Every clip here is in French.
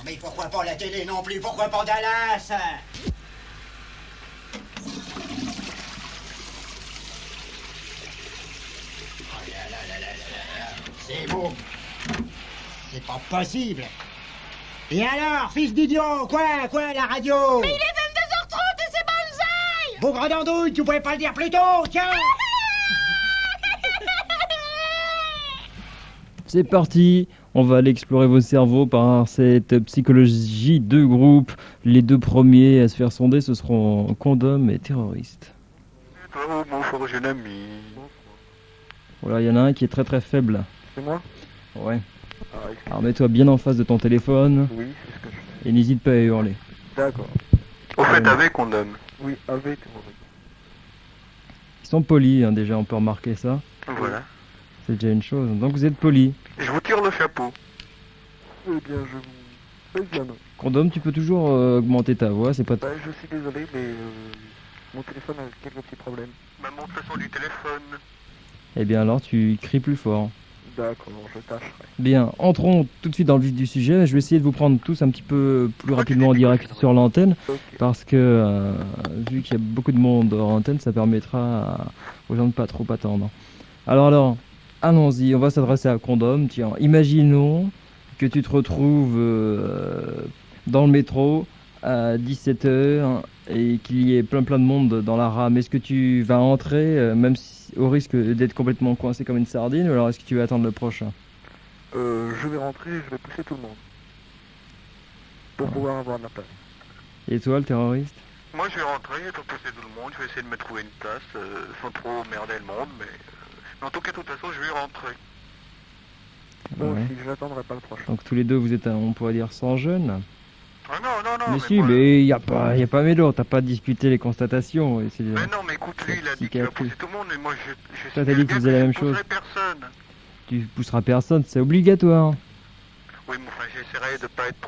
mais pourquoi pas la télé non plus? Pourquoi pas Dallas? Oh là là là là là là. C'est beau. C'est pas possible. Et alors, fils d'idiot, quoi, la radio? Mais il est 22h30 et c'est Banzai! Bougre d'andouille, tu pouvais pas le dire plus tôt, tiens! C'est parti, on va aller explorer vos cerveaux par cette psychologie de groupe. Les deux premiers à se faire sonder, ce seront Condom et Terroriste. Oh, mon fort jeune ami. Voilà, il y en a un qui est très très faible. C'est moi? Ouais. Ah, excuse- Alors mets-toi bien en face de ton téléphone Oui, c'est ce que je fais. et n'hésite pas à hurler. D'accord. Au fait, avec on donne. Oui, avec. Ils sont polis, hein, déjà, on peut remarquer ça. Voilà. C'est déjà une chose. Donc vous êtes polis. Je vous tire le chapeau. Eh bien, je vous préviens. Condom, tu peux toujours augmenter ta voix, c'est pas... Bah, je suis désolé, mais mon téléphone a quelques petits problèmes. Bah, monte le son du téléphone. Eh bien alors, tu cries plus fort. D'accord, je tâcherai. Bien, entrons tout de suite dans le vif du sujet. Je vais essayer de vous prendre tous un petit peu plus rapidement en direct sur l'antenne, Ok. parce que vu qu'il y a beaucoup de monde hors antenne, ça permettra aux gens de pas trop attendre. Alors, allons-y, on va s'adresser à Condom. Tiens, imaginons que tu te retrouves dans le métro à 17h et qu'il y ait plein de monde dans la rame. Est-ce que tu vas entrer, même si, au risque d'être complètement coincé comme une sardine, ou alors est-ce que tu vas attendre le prochain? Je vais rentrer et je vais pousser tout le monde. Pour pouvoir avoir de la place. Et toi, le terroriste? Moi, je vais rentrer pour pousser tout le monde. Je vais essayer de me trouver une place sans trop merder le monde, mais en tout cas, de toute façon, je vais rentrer. Moi Ouais. aussi, je n'attendrai pas le prochain. Donc tous les deux, vous êtes, on pourrait dire, sans jeunes. Ah non, non, non. Mais si, moi- mais il n'y a pas mélo, t'as pas discuté les constatations. Et c'est- Mais non, mais écoute, lui, il a dit qu'il va pousser tout le monde, mais moi, je suis Toi, t'as dit que tu faisais la même chose. Je personne. Tu pousseras personne, c'est obligatoire. Oui, mais enfin, j'essaierai de pas être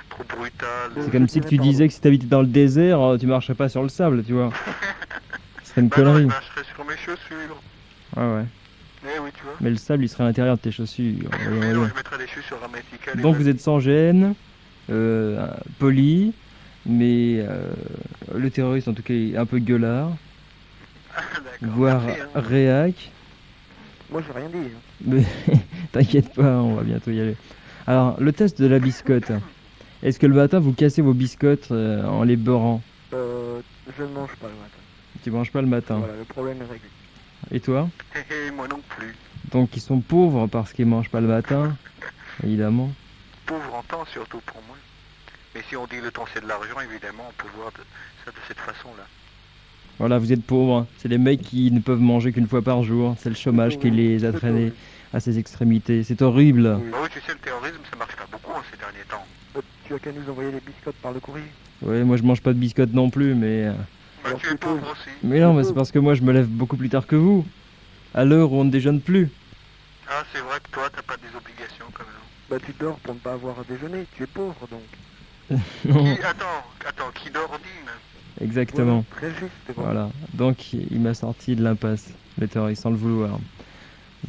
trop brutal. C'est comme si tu disais que si t'habitais dans le désert, tu marcherais pas sur le sable, tu vois. Ce serait une Bah non, je connerie. marcherai sur mes chaussures. Ouais, ouais. Eh oui, tu vois. Mais le sable, il serait à l'intérieur de tes chaussures. Voyons, Mais non, voyons. je mettrai des chaussures hermétiques. Donc vous êtes sans gêne, poli, mais le terroriste en tout cas est un peu gueulard, voire réac. Moi, j'ai rien dit. hein. Mais t'inquiète pas, on va bientôt y aller. Alors, le test de la biscotte. Est-ce que le matin vous cassez vos biscottes en les beurrant? Je ne mange pas le matin. Tu manges pas le matin. Voilà, le problème est réglé. Et toi? Moi non plus. Donc ils sont pauvres parce qu'ils mangent pas le matin, évidemment. Pauvre en temps, surtout pour moi. Mais si on dit le temps c'est de l'argent, évidemment, on peut voir ça de cette façon-là. Voilà, vous êtes pauvres. Hein. C'est les mecs qui ne peuvent manger qu'une fois par jour. C'est le chômage qui les a traînés à ces extrémités. C'est horrible. Oui. Tu sais, le terrorisme, ça marche pas beaucoup ces derniers temps. Tu as qu'à nous envoyer les biscottes par le courrier. Ouais, moi je mange pas de biscottes non plus, mais... Bah, tu es pauvre aussi. Mais non, mais c'est parce que moi je me lève beaucoup plus tard que vous. À l'heure où on ne déjeune plus. Ah, c'est vrai que toi, t'as pas des obligations comme nous. Bah, tu dors pour ne pas avoir à déjeuner. Tu es pauvre, donc. Non, Attends, qui dort dîne. exactement. Très juste. Voilà, donc il m'a sorti de l'impasse, le terroriste, sans le vouloir.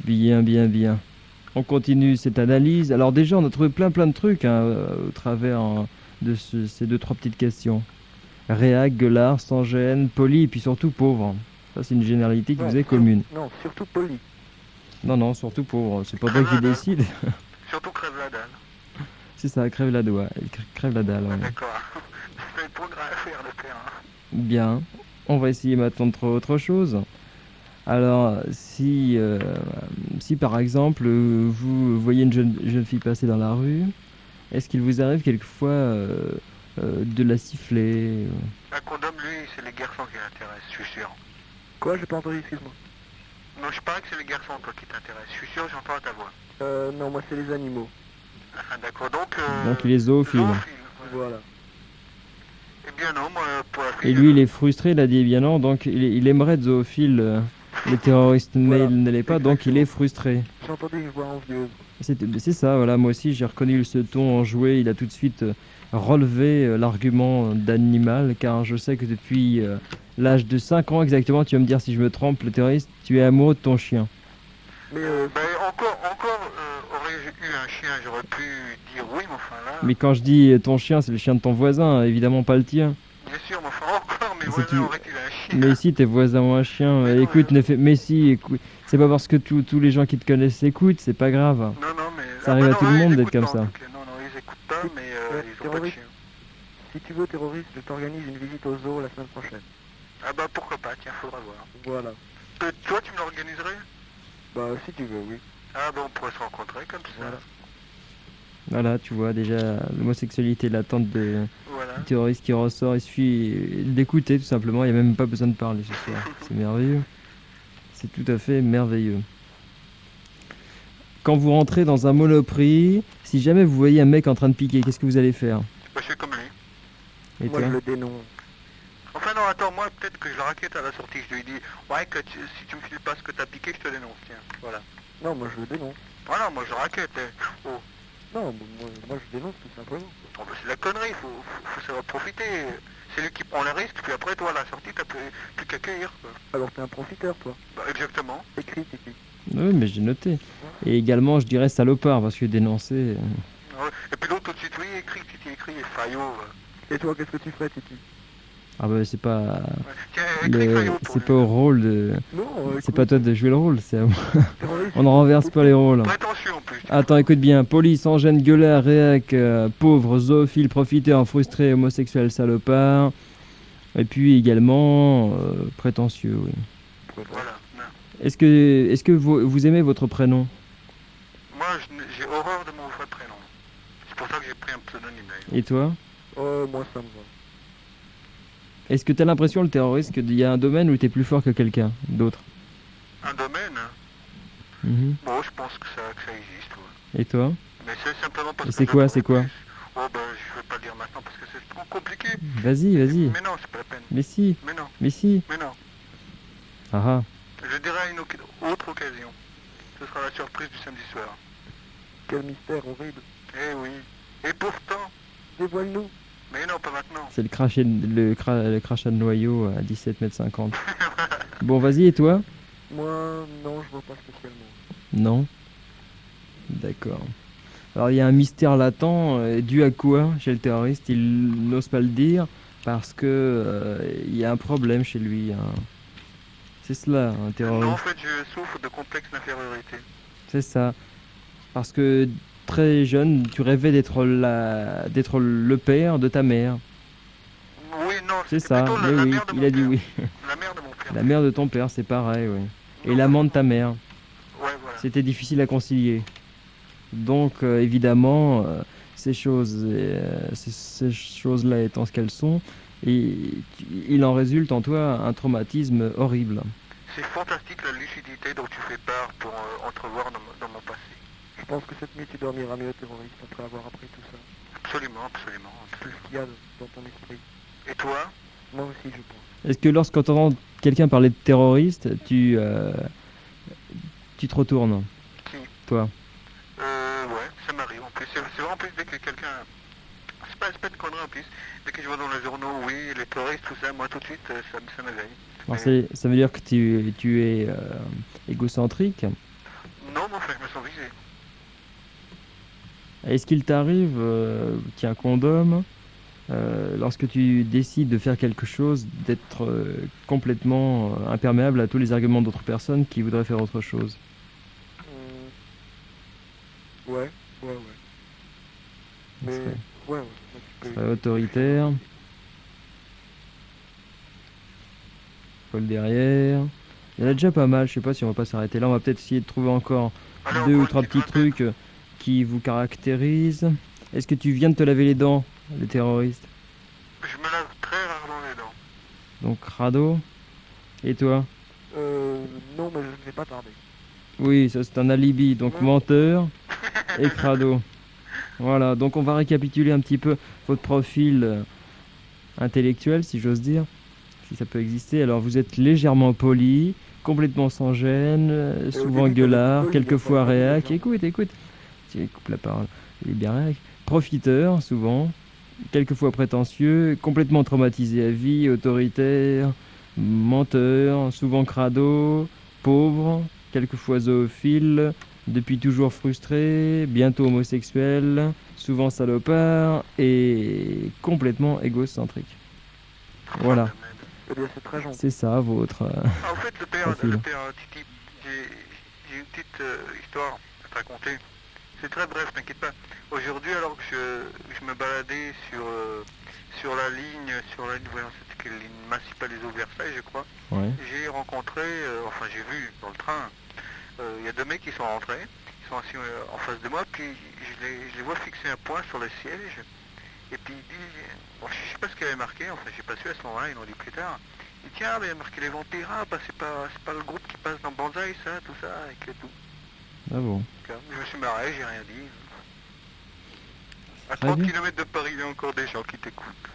Bien. On continue cette analyse. Alors déjà, on a trouvé plein de trucs hein, au travers de ces 2-3 petites questions. Réac, gueulard, sans gêne, poli et puis surtout pauvre. Ça, c'est une généralité qui vous est commune. Non, surtout poli. Non, surtout pauvre. C'est pas toi qui décide. Surtout crève la dalle. C'est ça, crève la doigt. Crève la dalle. Ouais. D'accord. C'est une progrès à faire, le terrain. Bien. On va essayer maintenant de trouver autre chose. Alors, si par exemple, vous voyez une jeune fille passer dans la rue, est-ce qu'il vous arrive quelquefois de la siffler Un condom, lui, c'est les garçons qui l'intéressent, je suis sûr. Quoi, j'ai pas entendu, excuse-moi. Non, je parie que c'est les garçons, toi, qui t'intéressent. Je suis sûr, j'entends ta voix. Non, moi, c'est les animaux. Ah, d'accord, donc... Donc il est zoophile. Voilà. Eh bien non, moi, pour la fille... Et lui, il est frustré, il a dit eh bien non, donc il aimerait être zoophile. Le terroriste, mais Voilà. il ne l'est pas, donc il est frustré. J'ai entendu une voix envieuse. C'est ça, voilà, moi aussi j'ai reconnu ce ton enjoué, il a tout de suite relevé l'argument d'animal, car je sais que depuis l'âge de 5 ans exactement, tu vas me dire si je me trompe, le terroriste, tu es amoureux de ton chien. Mais encore, eu un chien, j'aurais pu dire oui, mais enfin là... Mais quand je dis ton chien, c'est le chien de ton voisin, évidemment pas le tien. Bien sûr, mais enfin encore, mes Si voisins tu- auraient qu'il a un chien. Mais si tes voisins ont un chien, Mais non, écoute, mais si, écoute, c'est pas parce que tous les gens qui te connaissent écoutent, c'est pas grave. Non, mais... Ça arrive à non, tout le eux, ils monde d'être écoutent comme pas, en ça. tout cas. Non, ils écoutent pas, mais ils ont pas de terroriste. chien. Si tu veux, terroriste, je t'organise une visite au zoo la semaine prochaine. Ah bah pourquoi pas, tiens, faudra voir. Voilà. Toi, tu me l'organiserais? Bah, si tu veux, oui. Ah bah on pourrait se rencontrer comme ça. Voilà. Voilà, tu vois, déjà, l'homosexualité latente de Voilà. du terroriste qui ressort, il suffit d'écouter tout simplement, il n'y a même pas besoin de parler ce soir. C'est merveilleux. C'est tout à fait merveilleux. Quand vous rentrez dans un Monoprix, si jamais vous voyez un mec en train de piquer, qu'est-ce que vous allez faire? Bah je suis comme lui. Et Moi, toi? je le dénonce. Enfin non, attends, moi peut-être que je le raquette à la sortie, je lui dis ouais que si tu me files pas ce que t'as piqué, je te dénonce, tiens, voilà. Non, moi, je le dénonce. Voilà, moi je raquette, Oh, Non, moi, je dénonce tout simplement. oh, bah, c'est la connerie, faut savoir profiter. C'est lui qui prend les risques, puis après toi à la sortie t'as plus qu'à cueillir, quoi. Alors, t'es un profiteur, toi. Bah exactement. Écris, Titi. Oui, mais j'ai noté. Et également, je dirais salopard, parce que dénoncer... Ouais. Et puis l'autre tout de suite, oui, écrit, et Fayot. Et toi, qu'est-ce que tu ferais, Titi? Ah bah c'est pas... Ouais. Tiens, écris Fayot pour C'est lui. pas au rôle de... Non, C'est pas toi de jouer le rôle, c'est à moi. terroriste. On ne renverse pas les rôles. Prétentieux en plus. Attends, écoute bien. Police, engène, gueulard, réac, pauvre, zoophile, profiteur, frustré, homosexuel, salopard. Et puis également prétentieux, oui. Voilà. Non. Est-ce que vous aimez votre prénom? Moi j'ai horreur de mon vrai prénom. C'est pour ça que j'ai pris un pseudonyme d'ailleurs. Et toi? Moi, ça me va. Est-ce que tu as l'impression, le terroriste, qu'il y a un domaine où tu es plus fort que quelqu'un d'autre? Un domaine, hein. Mhm. Bon, je pense que ça existe, ouais. Et toi? Mais c'est simplement parce Et que... c'est quoi, c'est quoi? Oh ben, je vais pas le dire maintenant parce que c'est trop compliqué. Vas-y, vas-y. Mais non, c'est pas la peine. Mais si, Mais non, mais si. mais non. Ah ah. Je dirai à une autre occasion. Ce sera la surprise du samedi soir. Quel mystère horrible. Eh oui. Et pourtant... Dévoile-nous. Mais non, pas maintenant. C'est le crachat de noyau à 17,50 m. Bon, vas-y, et toi? Moi, non, je vois pas spécialement. Non. D'accord. Alors il y a un mystère latent, dû à quoi chez le terroriste? Il n'ose pas le dire parce que il y a un problème chez lui. C'est cela, un Non, en terroriste. fait, je souffre de complexe d'infériorité. C'est ça. Parce que très jeune, tu rêvais d'être le père de ta mère. Oui, non, C'est c'est ça. plutôt Mais la oui, mère de il mon a dit père. oui. La mère de mon père. La mère de ton père, c'est pareil, oui. Et Non, l'amant de ta mère. Ouais, voilà. C'était difficile à concilier. Donc évidemment, ces choses-là étant ce qu'elles sont, il en résulte en toi un traumatisme horrible. C'est fantastique la lucidité dont tu fais part pour entrevoir dans mon passé. Je pense que cette nuit, tu dormiras mieux, terroriste, après avoir appris tout ça. Absolument, absolument. Tout ce qu'il y a dans ton esprit. Et toi? Moi aussi, je pense. Est-ce que lorsqu'on entend quelqu'un parler de terroriste, tu te retournes, Qui? toi? Ouais, ça m'arrive en plus. C'est vraiment en plus dès que quelqu'un... C'est pas une connerie en plus. Dès que je vois dans les journaux, oui, les terroristes, tout ça, moi tout de suite, ça m'éveille. Alors, ça veut dire que tu es égocentrique. Non, mon frère, je me sens visé. Est-ce qu'il t'arrive, tiens, condom, lorsque tu décides de faire quelque chose, d'être complètement imperméable à tous les arguments d'autres personnes qui voudraient faire autre chose? Ouais. Mais, serait- ouais. Autoritaire. Paul derrière. Il y en a déjà pas mal, je sais pas si on va pas s'arrêter là. On va peut-être essayer de trouver encore Alors, deux ou encore trois une petits petite vingtaine. trucs qui vous caractérisent. Est-ce que tu viens de te laver les dents, le terroriste? Je me lave très rarement les dents. Donc crado. Et toi? Non, mais je ne vais pas tarder. Oui, ça c'est un alibi. Donc Non. menteur et crado. Voilà, donc on va récapituler un petit peu votre profil intellectuel, si j'ose dire, si ça peut exister. Alors vous êtes légèrement poli, complètement sans gêne, souvent début, gueulard, poli, quelquefois mais pas réac. poli, Écoute. Tu coupes la parole. Il est bien réac. Profiteur, souvent, quelquefois prétentieux, complètement traumatisé à vie, autoritaire, menteur, souvent crado, pauvre, quelquefois zoophile, Depuis toujours frustré, bientôt homosexuel, souvent salopard et complètement égocentrique. Voilà, Eh bien, c'est très gentil. c'est ça votre... En fait, Profil. le père Titi, j'ai une petite histoire à te raconter. C'est très bref, t'inquiète pas. Aujourd'hui, alors que je me baladais sur la ligne, voyons, c'était quelle ligne, Massy Palaiseau Versailles, je crois, Ouais. j'ai rencontré, enfin j'ai vu dans le train, il y a deux mecs qui sont rentrés, ils sont assis en face de moi, puis je les vois fixer un point sur le siège, et puis il dit, bon, je sais pas ce qu'il avait marqué, enfin j'ai pas su à ce moment-là, ils l'ont dit plus tard. Il dit, tiens, mais il y a marqué les vampires, ah, bah, c'est pas le groupe qui passe dans Banzai, ça, tout ça, avec le tout. Ah bon. Je me suis marré, j'ai rien dit. À Très 30 bien. km de Paris, il y a encore des gens qui t'écoutent.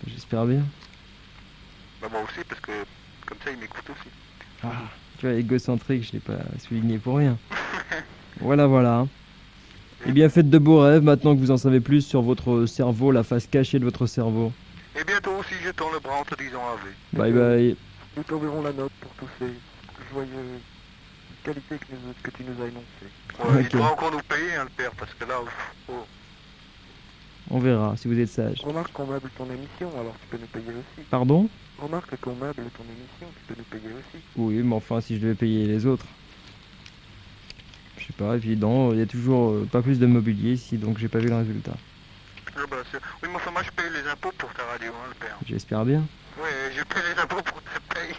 J'espère bien. Bah moi aussi, parce que comme ça, ils m'écoutent aussi. Ah, tu vois, égocentrique, je l'ai pas souligné pour rien. Voilà, voilà. Eh bien, faites de beaux rêves maintenant que vous en savez plus sur votre cerveau, la face cachée de votre cerveau. Et bientôt aussi, je tends le bras en te disant AV. Bye bye. Nous t'enverrons la note pour tous ces joyeuses qualités que tu nous as énoncées. Ouais, Ok. il doit encore nous payer, hein, le père, parce que là, oh. On verra si vous êtes sage. Remarque qu'on meuble ton émission, alors tu peux nous payer aussi. Pardon? Remarque qu'on meuble ton émission, tu peux nous payer aussi. Oui, mais enfin, si je devais payer les autres. Je sais pas, évident, il y a toujours pas plus de mobilier ici, donc j'ai pas vu le résultat. Ah bah, oui, mais enfin, moi, je paye les impôts pour ta radio, hein, le père. J'espère bien. Oui, je paye les impôts pour ta paye.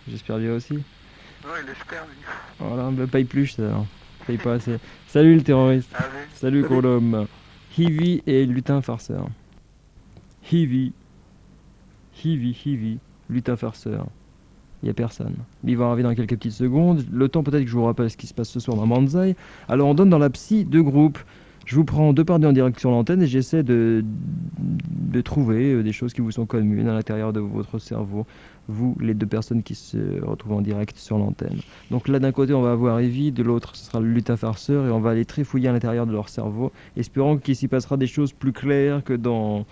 J'espère bien aussi. Oui, il espère, lui. Voilà, me paye plus, ça. Paye pas assez. Salut le terroriste. AV. Salut Colom. Hivi et lutin farceur. Hivi. Hivi. Lutin farceur. Il n'y a personne. Il va arriver dans quelques petites secondes. Le temps peut-être que je vous rappelle ce qui se passe ce soir dans Banzai. Alors on donne dans la psy deux groupes. Je vous prends deux par deux en direct sur l'antenne et j'essaie de trouver des choses qui vous sont communes à l'intérieur de votre cerveau. Vous, les deux personnes qui se retrouvent en direct sur l'antenne. Donc là d'un côté on va avoir Evie, de l'autre ce sera le lutin farceur et on va aller trifouiller à l'intérieur de leur cerveau, espérant qu'il s'y passera des choses plus claires que dans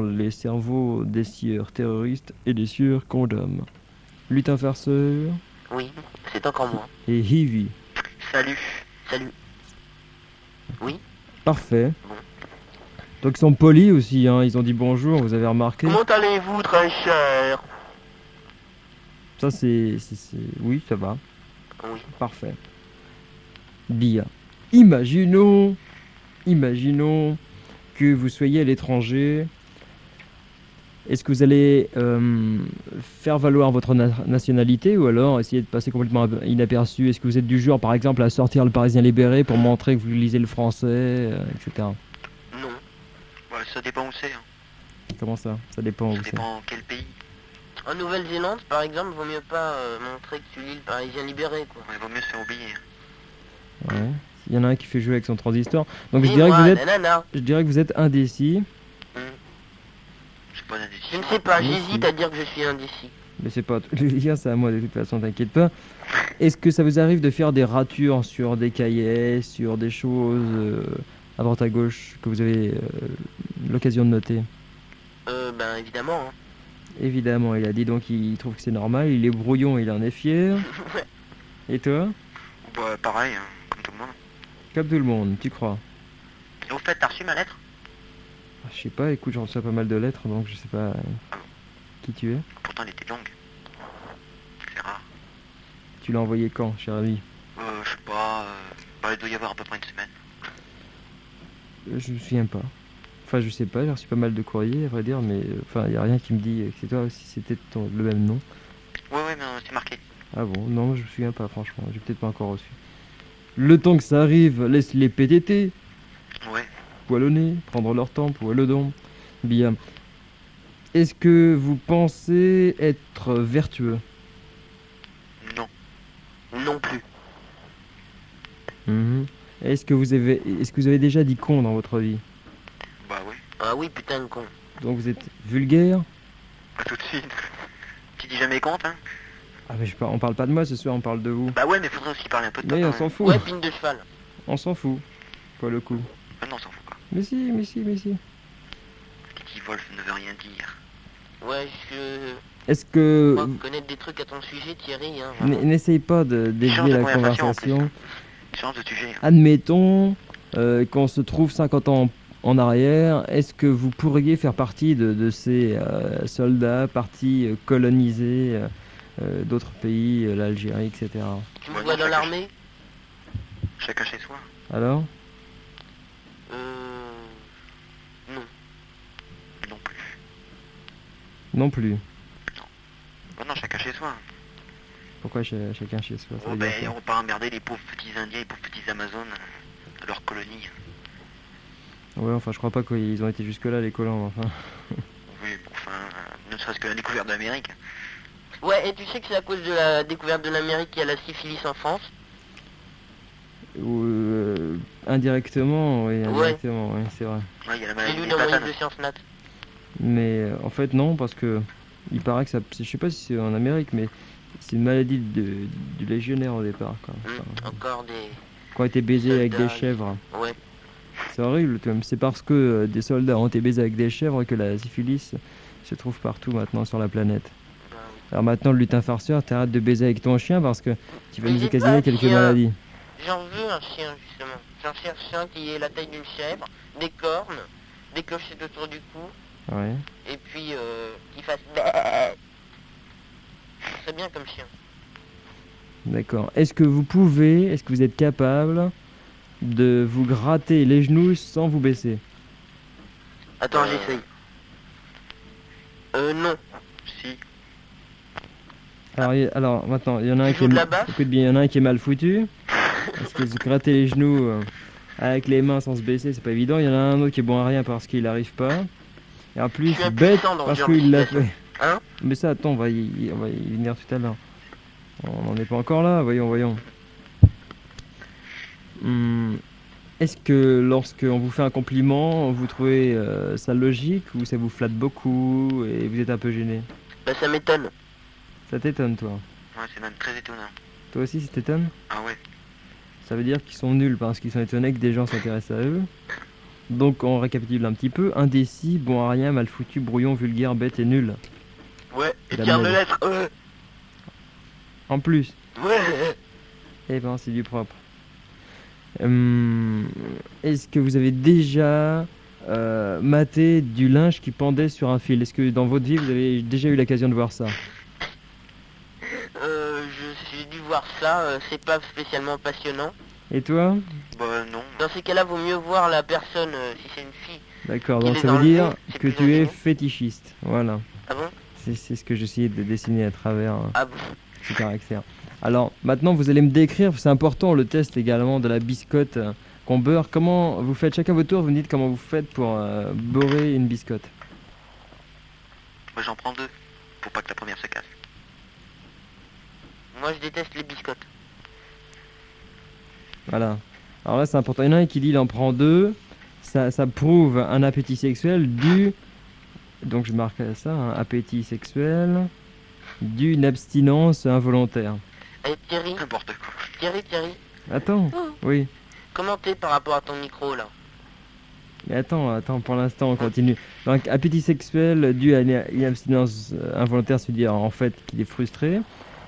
les cerveaux des sieurs terroristes et des sieurs condoms. Lutin farceur Oui, c'est encore moi. et Hivi. Salut. Oui. Parfait. Bon. Donc ils sont polis aussi, hein. Ils ont dit bonjour, vous avez remarqué. Comment allez-vous, très cher? Ça c'est... Oui, ça va. Oui. Parfait. Bien. Imaginons que vous soyez à l'étranger. Est-ce que vous allez faire valoir votre nationalité ou alors essayer de passer complètement inaperçu? Est-ce que vous êtes du genre, par exemple, à sortir le Parisien libéré pour montrer que vous lisez le français, etc. Non. Ouais, ça dépend où c'est, hein. Comment ça? Ça dépend où Ça c'est. dépend quel pays. En Nouvelle-Zélande, par exemple, vaut mieux pas montrer que tu lis le Parisien libéré, quoi. Il vaut mieux se faire oublier. Ouais. Il y en a un qui fait jouer avec son transistor. Donc je Dis-moi, dirais nanana. que vous êtes indécis. C'est pas indécis. Je ne sais pas, Mais j'hésite si. à dire que je suis indécis. Mais c'est pas le lien, c'est à moi de toute façon, t'inquiète pas. Est-ce que ça vous arrive de faire des ratures sur des cahiers, sur des choses à droite à gauche que vous avez l'occasion de noter? Ben évidemment. Hein. Évidemment, il a dit donc il trouve que c'est normal, il est brouillon, il en est fier. Et toi? Bah, pareil, hein, comme tout le monde. Comme tout le monde, tu crois? Et au fait, t'as reçu ma lettre? Ah, je sais pas, écoute, j'en reçois pas mal de lettres, donc je sais pas qui tu es. Pourtant, elle était longue. C'est rare. Tu l'as envoyé quand, cher ami? Je sais pas, bah, il doit y avoir à peu près une semaine. Je me souviens pas. Enfin, je sais pas, j'ai reçu pas mal de courriers, à vrai dire, mais enfin, y a rien qui me dit que c'est toi, si c'était le même nom. Ouais, mais c'est marqué. Ah bon, non, je me souviens pas, franchement, j'ai peut-être pas encore reçu. Le temps que ça arrive, laisse les PTT, Ouais. poil au nez, prendre leur temps, poil au don. Bien. Est-ce que vous pensez être vertueux? Non. Non plus. Mhm. Est-ce que vous avez déjà dit con dans votre vie? Bah oui. Ah oui, putain de con. Donc vous êtes vulgaire? Pas tout de suite. Tu dis jamais compte, hein? Ah mais on parle pas de moi ce soir, on parle de vous. Bah ouais, mais faudrait aussi parler un peu de toi. Mais on quand s'en même. fout. Ouais, pine de cheval. On s'en fout. Pas le coup. Ah non, on s'en fout pas. Mais si. Titi Wolf ne veut rien dire. Ouais, je Est-ce que... crois connaître des trucs à ton sujet, Thierry. Hein, vraiment. N'essaye pas de Change dévier de la conversation, en conversation. Change de sujet. Admettons qu'on se trouve 50 ans en arrière, est-ce que vous pourriez faire partie de ces soldats partis coloniser d'autres pays, l'Algérie, etc. Tu me vois dans l'armée? Chacun chez soi. Alors? Non. Non plus. Non plus. Bon, non, chacun chez soi. Pourquoi chacun chez soi? Ça Oh, veut ben, dire quoi? on va pas emmerder les pauvres petits Indiens, les pauvres petites Amazones de leur colonie. Ouais, enfin, je crois pas qu'ils ont été jusque-là, les colons, enfin. Oui, bon, enfin, ne serait-ce que la découverte de l'Amérique. Ouais, et tu sais que c'est à cause de la découverte de l'Amérique qu'il y a la syphilis en France? Ou, indirectement, oui, indirectement, oui, c'est vrai. Ouais, il y a la J'ai maladie lu des dans mon livre platanes. de sciences nat. Mais en fait, non, parce que il paraît que ça. Je sais pas si c'est en Amérique, mais c'est une maladie du légionnaire au départ, quoi. Enfin, Encore des... qui ont été baisés avec des soldats. chèvres. Ouais. C'est horrible, quand même. C'est parce que des soldats ont été baisés avec des chèvres que la syphilis se trouve partout maintenant sur la planète. Bah oui. Alors maintenant, le lutin farceur, t'arrêtes de baiser avec ton chien parce que tu vas Mais nous j'ai occasionner pas de quelques chien. maladies. J'en veux un chien, justement. J'en cherche un qui ait la taille d'une chèvre, des cornes, des clochettes autour du cou, Ouais. et puis qui fasse... C'est bien comme chien. D'accord. Est-ce que vous êtes capable de vous gratter les genoux sans vous baisser? Attends, j'essaye. Non. Si. Alors maintenant, il y en a un Tu qui est joues de la basse? écoute bien, il y en a un qui est mal foutu. Parce que se gratter les genoux avec les mains sans se baisser, c'est pas évident. Il y en a un autre qui est bon à rien parce qu'il arrive pas. Et en plus, Je suis bête impuissant dans ce parce genre qu'il de l'a situation. fait. Hein? Mais ça, attends, on va y venir tout à l'heure. On n'en est pas encore là, voyons. Est-ce que lorsque on vous fait un compliment, vous trouvez ça logique ou ça vous flatte beaucoup et vous êtes un peu gêné? Bah ça m'étonne. Ça t'étonne, toi? Ouais, c'est même très étonnant. Toi aussi, ça t'étonne? Ah ouais. Ça veut dire qu'ils sont nuls parce qu'ils sont étonnés que des gens s'intéressent à eux. Donc on récapitule un petit peu. Indécis, bon à rien, mal foutu, brouillon, vulgaire, bête et nul. Ouais, et La tiens de blague. lettres. En plus, Ouais. eh ben c'est du propre. Est-ce que vous avez déjà maté du linge qui pendait sur un fil? Est-ce que dans votre vie vous avez déjà eu l'occasion de voir ça? J'ai dû voir ça, c'est pas spécialement passionnant. Et toi? Bah non. Dans ces cas-là, vaut mieux voir la personne, si c'est une fille. D'accord, Il donc est ça dans veut le dire nez, c'est que plus tu es intimidant. fétichiste. Voilà, Ah bon? c'est ce que j'essayais de dessiner à travers Ah bon? ce caractère. Alors maintenant vous allez me décrire, c'est important le test également de la biscotte qu'on beurre. Comment vous faites chacun votre tour, vous me dites comment vous faites pour beurrer une biscotte. Moi j'en prends 2. Pour pas que la première se casse. Moi je déteste les biscottes. Voilà. Alors là c'est important. Il y en a un qui dit il en prend 2. Ça prouve un appétit sexuel dû. Donc je marque ça, un appétit sexuel d'une abstinence involontaire. Eh Thierry, N'importe quoi. Thierry, Attends, oui. comment t'es par rapport à ton micro là? Mais attends, pour l'instant on continue. Donc appétit sexuel dû à une abstinence involontaire, c'est-à-dire en fait qu'il est frustré.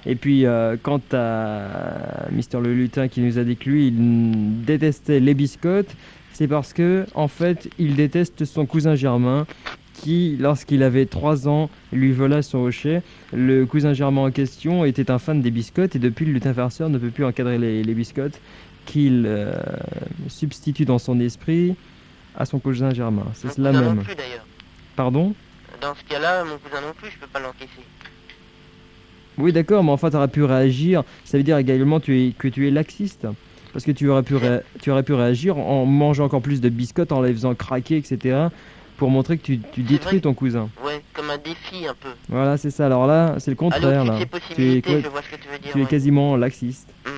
Et puis quant à Mister le lutin qui nous a dit que lui il détestait les biscottes, c'est parce que en fait il déteste son cousin Germain qui, lorsqu'il avait 3 ans, lui vola son hochet. Le cousin Germain en question était un fan des biscottes et depuis le lutin farceur ne peut plus encadrer les biscottes qu'il substitue dans son esprit à son cousin Germain. C'est Mon cela cousin même. non plus d'ailleurs. Pardon? Dans ce cas-là, mon cousin non plus, je peux pas l'encaisser. Oui, d'accord, mais enfin, tu aurais pu réagir. Ça veut dire également que tu es laxiste. Parce que tu aurais pu réagir en mangeant encore plus de biscottes, en les faisant craquer, etc. Pour montrer que tu détruis vrai. ton cousin. Ouais, comme un défi un peu. Voilà, c'est ça. Alors là, c'est le contraire. Alors Là. toutes ces Tu es, possibilités, quoi- je vois ce que tu veux dire. tu es ouais. quasiment laxiste. Mm.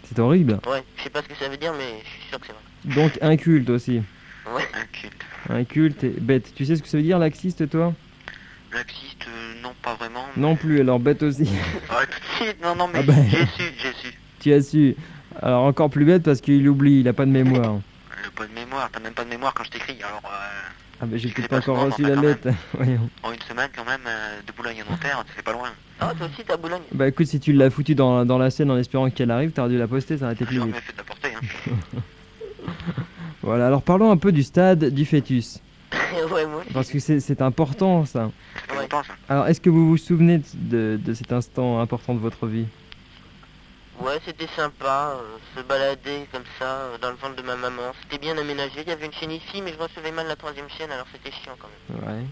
C'est horrible. Ouais, je sais pas ce que ça veut dire, mais je suis sûr que c'est vrai. Donc, inculte aussi. Ouais. Un culte. Inculte et bête. Tu sais ce que ça veut dire, laxiste, toi? Laxiste, non pas vraiment. Non plus, alors bête aussi. Ouais, tout de suite, non, mais Ah bah. j'ai su. Tu as su. Alors, encore plus bête parce qu'il oublie, il a pas de mémoire. Le pas de mémoire, t'as même pas de mémoire quand je t'écris, alors Ah bah, j'ai J'écris peut-être pas pas encore souvent, reçu mais la quand lettre. Voyons. en une semaine quand même, de Boulogne à Nanterre, c'est pas loin. Ah, toi aussi, t'as Boulogne. Bah écoute, si tu l'as foutu dans la scène en espérant qu'elle arrive, t'aurais dû la poster, ça aurait été J'ai plus jamais vite. fait d'apporter. Voilà, alors parlons un peu du stade du fœtus. Ouais, moi aussi. Parce que c'est important ça. Ça fait Ouais. longtemps, ça. Alors est-ce que vous vous souvenez de cet instant important de votre vie? Ouais, c'était sympa, se balader comme ça dans le ventre de ma maman. C'était bien aménagé. Il y avait une chaîne ici, mais je recevais mal la troisième chaîne, alors c'était chiant quand même. Ouais.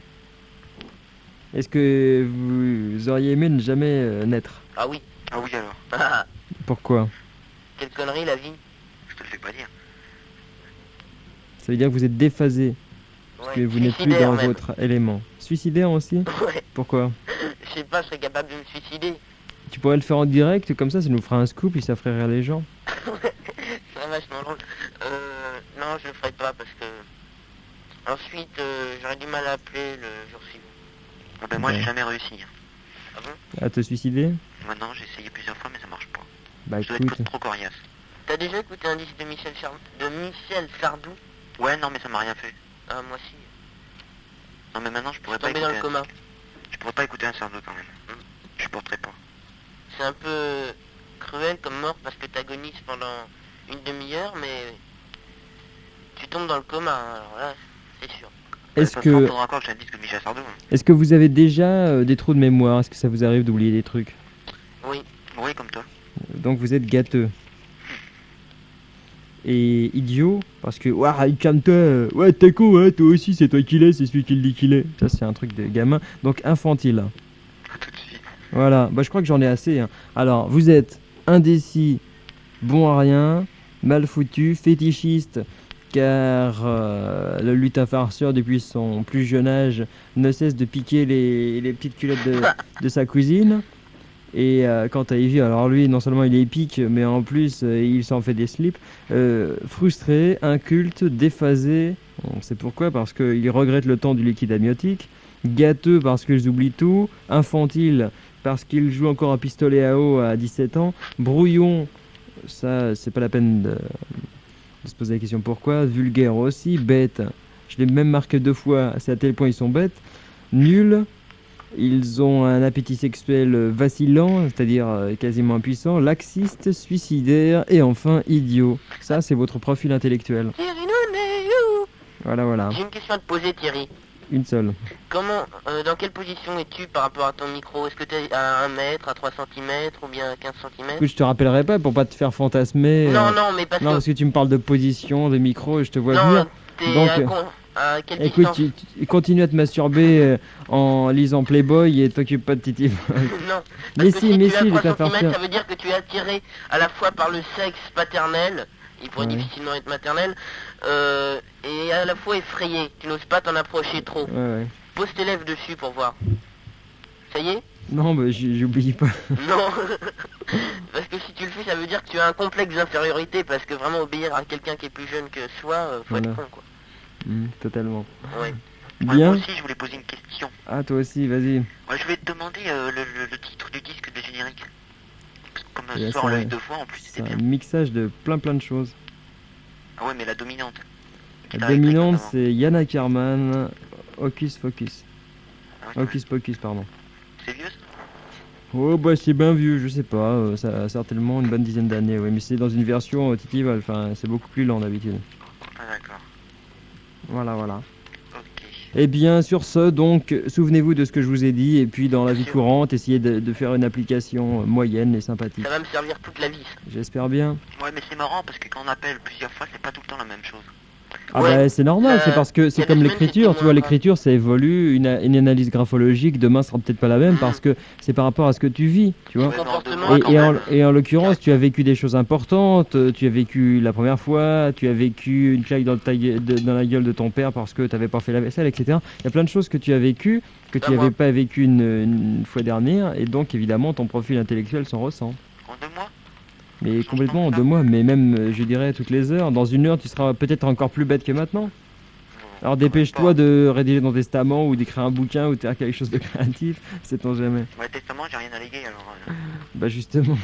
Est-ce que vous auriez aimé ne jamais naître? Ah oui. Ah oui, alors. Pourquoi? Quelle connerie la vie. Je te le fais pas dire. Ça veut dire que vous êtes déphasé, parce que Ouais, vous n'êtes plus suicidaire dans même. votre élément. Suicidaire aussi? Ouais, Pourquoi? je sais pas, je serais capable de me suicider. Tu pourrais le faire en direct, comme ça nous fera un scoop et ça ferait rire les gens. C'est vachement drôle. Non, je le ferai pas parce que... Ensuite, j'aurais du mal à appeler le jour suivant. Ah ben moi, Ouais. j'ai jamais réussi. Ah bon? À te suicider? Maintenant, j'ai essayé plusieurs fois, mais ça marche pas. Bah Je dois écoute, être trop coriace. T'as déjà écouté un disque de Michel Sardou? Ouais, non, mais ça m'a rien fait. Ah, moi aussi. Non, mais maintenant, je Je pourrais suis pas tombé écouter dans le coma. Je pourrais pas écouter un Sardou quand même. Je supporterais pas. C'est un peu cruel comme mort parce que t'agonises pendant une demi-heure, mais tu tombes dans le coma, hein, alors là, c'est sûr. est-ce Ça que, faudra encore que je dise que Michel Sardou. Hein. est-ce que vous avez déjà des trous de mémoire? Est-ce que ça vous arrive d'oublier des trucs? Oui, Oui, comme toi. Donc vous êtes gâteux. Et idiot, parce que ouah, calme-toi, ouais t'es con, hein, toi aussi c'est toi qui l'es, c'est celui qui le dit qu'il est. Ça c'est un truc de gamin. Donc infantile. Tout de suite. Voilà, bah je crois que j'en ai assez. Hein. Alors vous êtes indécis, bon à rien, mal foutu, fétichiste, car le lutin farceur depuis son plus jeune âge ne cesse de piquer les petites culottes de sa cousine. Et quant à Evie, alors lui, non seulement il est épique, mais en plus il s'en fait des slips. Frustré, inculte, déphasé. On sait pourquoi, parce qu'il regrette le temps du liquide amniotique. Gâteux, parce qu'ils oublient tout. Infantile, parce qu'il joue encore à pistolet à eau à 17 ans. Brouillon, ça c'est pas la peine de se poser la question pourquoi. Vulgaire aussi. Bête, je l'ai même marqué 2 fois, c'est à tel point ils sont bêtes. Nul. Ils ont un appétit sexuel vacillant, c'est-à-dire quasiment impuissant, laxiste, suicidaire et enfin idiot. Ça, c'est votre profil intellectuel. Thierry Nounet, youhou. Voilà, voilà. J'ai une question à te poser, Thierry. Une seule. Comment, dans quelle position es-tu par rapport à ton micro? Est-ce que t'es à 1 mètre, à 3 cm ou bien à 15 cm? Écoute, je te rappellerai pas pour pas te faire fantasmer. Non, non, mais parce Non, que... parce que tu me parles de position, de micro, et je te vois Non, venir. t'es Donc, à quelle Écoute, distance? tu continues à te masturber en lisant Playboy et t'occupes pas de Titi. Non, Mais parce que si, mais tu si, es il à est 3 pas cm, farceur. ça veut dire que tu es attiré à la fois par le sexe paternel, il pourrait Ouais. difficilement être maternel, et à la fois effrayé, tu n'oses pas t'en approcher trop. Ouais, ouais. Pose tes lèvres dessus pour voir. Ça y est? Non, bah j'oublie pas. Non. Parce que si tu le fais, ça veut dire que tu as un complexe d'infériorité, parce que vraiment obéir à quelqu'un qui est plus jeune que soi, faut Voilà. être con, quoi. Totalement. Ouais. Ouais, moi Bien. aussi, je voulais poser une question. Ah, toi aussi, vas-y. Ouais, je vais te demander le titre du disque de générique. Comme Et ce soir, ça- on l'a eu 2 fois, en plus, C'est c'était un bien. mixage de plein de choses. Ah ouais, mais la dominante. La Guitare électrique, dominante, notamment. c'est Yana Kerman, Hocus Pocus. Ah ouais, Hocus Pocus, pardon. c'est vieux ça? Oh, bah c'est bien vieux, je sais pas, ça a certainement une bonne dizaine d'années, oui, mais c'est dans une version Titi Val, enfin, c'est beaucoup plus lent d'habitude. Ah d'accord. Voilà, voilà. Ok. Et bien, sur ce, donc, souvenez-vous de ce que je vous ai dit, et puis dans la vie Sûr. courante, essayez de faire une application moyenne et sympathique. Ça va me servir toute la vie, ça. J'espère bien. Ouais, mais c'est marrant parce que quand on appelle plusieurs fois, c'est pas tout le temps la même chose. Ah Ouais. bah c'est normal, c'est parce que il y c'est a comme 2 semaines, l'écriture, c'était tu vois, moins l'écriture ça évolue, une analyse graphologique, demain sera peut-être pas la même parce que c'est par rapport à ce que tu vis, tu vois. Ouais, mais en comportement, 2 mois, quand même. Et en l'occurrence, tu as vécu des choses importantes, tu as vécu la première fois, tu as vécu une claque dans la gueule de ton père parce que tu n'avais pas fait la vaisselle, etc. Il y a plein de choses que tu as vécues, que tu Bah, moi. n'avais pas vécu une fois dernière, et donc évidemment ton profil intellectuel s'en ressent. En 2 mois? Mais complètement en 2 mois, mais même, je dirais, toutes les heures. Dans 1 heure, tu seras peut-être encore plus bête que maintenant. Alors dépêche-toi de rédiger ton testament ou d'écrire un bouquin ou de faire quelque chose de créatif, sait-on jamais. Ouais, testament, j'ai rien à léguer alors. Bah justement,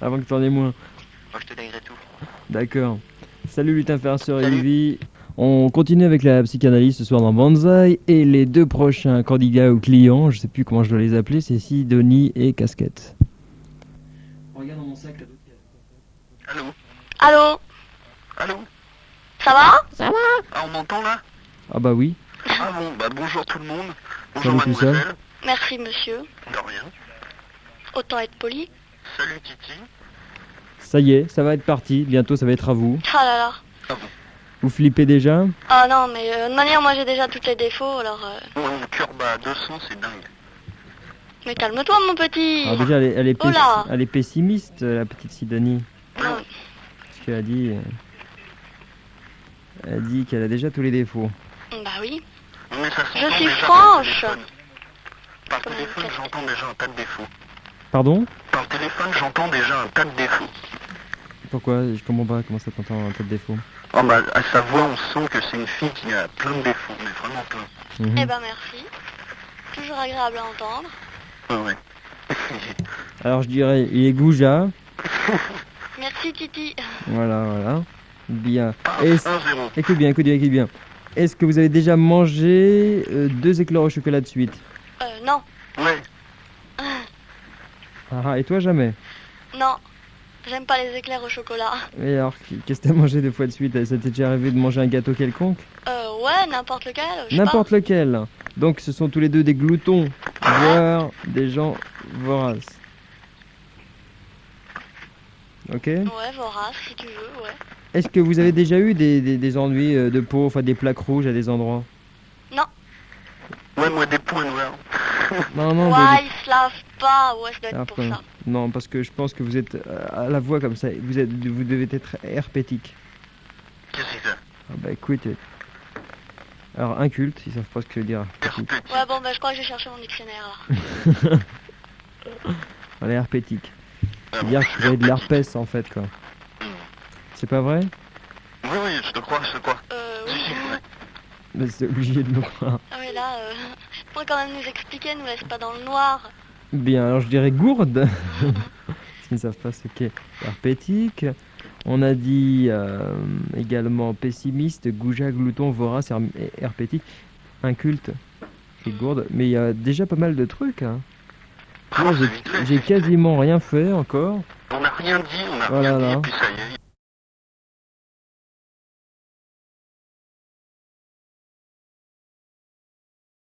avant que t'en aies moins. Moi, je te léguerai tout. D'accord. Salut lutin farceur et Salut. Evie. On continue avec la psychanalyse ce soir dans Banzai et les 2 prochains candidats ou clients, je sais plus comment je dois les appeler, c'est Sidonie et Casquette. Regarde dans mon sac, Allô? Allô? Allô? Ça va? Ah, on m'entend là? Ah bah oui. Ah bon, bah bonjour tout le monde. Bonjour Salut tout seul. mademoiselle. Merci, monsieur. De rien. Autant être poli. Salut Titi. Ça y est, ça va être parti. Bientôt, ça va être à vous. Ah là là. Ah bon? Vous flippez déjà? Ah non, mais de toute manière, moi j'ai déjà tous les défauts, alors... Ouais, mon cœur bat à 200, c'est dingue. Mais calme-toi, mon petit. Alors déjà, Oh là. elle est pessimiste, la petite Sidonie. Non. Parce qu'elle a dit... Elle dit qu'elle a déjà tous les défauts. Bah oui. Mais ça s'entend Je suis déjà franche. par téléphone. Par Comme téléphone, une j'entends déjà un tas de défauts. Pardon? Par téléphone, j'entends déjà un tas de défauts. Pourquoi? Je comprends pas comment ça t'entend un tas de défauts. Oh bah, à sa voix, on sent que c'est une fille qui a plein de défauts, mais vraiment plein. Mhm. Eh ben merci. Toujours agréable à entendre. Ah ouais. Alors je dirais, il est goujat. Merci, Titi. Voilà. Bien. Ah, Est-ce- 1-0. Écoute bien. Est-ce que vous avez déjà mangé 2 éclairs au chocolat de suite? Non. Ouais. Ah, et toi jamais? Non. J'aime pas les éclairs au chocolat. Et alors, qu'est-ce que t'as mangé 2 fois de suite? Ça t'est déjà arrivé de manger un gâteau quelconque? Ouais, n'importe lequel. Je sais pas. N'importe lequel. Donc ce sont tous les deux des gloutons, voire des gens voraces. Ok? Ouais, vorace, si tu veux, ouais. Est-ce que vous avez déjà eu des ennuis de peau, enfin des plaques rouges à des endroits? Ouais, moi, des points noirs. Non, Ouais, ils se lavent pas. Ouais, ça doit être pour après, ça. non, parce que je pense que vous êtes à la voix comme ça, vous devez être herpétique. Qu'est-ce que c'est ça? Ah bah écoute, alors inculte, ils savent pas ce que veut dire herpétique. Herpétique. Ouais, bon, bah je crois que j'ai cherché mon dictionnaire, là. Voilà, herpétique. Ah, C'est-à-dire bon, que vous avez de herpétique. l'herpès en fait, quoi. C'est pas vrai? Oui, je te crois. Oui. Si, ouais. Mais c'est obligé de le croire. Ah mais là, faut quand même nous expliquer, nous laisse pas dans le noir. Bien, alors je dirais gourde. S'ils ne savent pas ce qu'est herpétique. On a dit également pessimiste, goujat, glouton, vorace, herpétique, inculte et gourde. Mais il y a déjà pas mal de trucs. Hein. Ah, Moi, c'est vite fait, j'ai c'est vite fait. quasiment rien fait encore. On n'a rien dit, Voilà, et là. puis ça y est.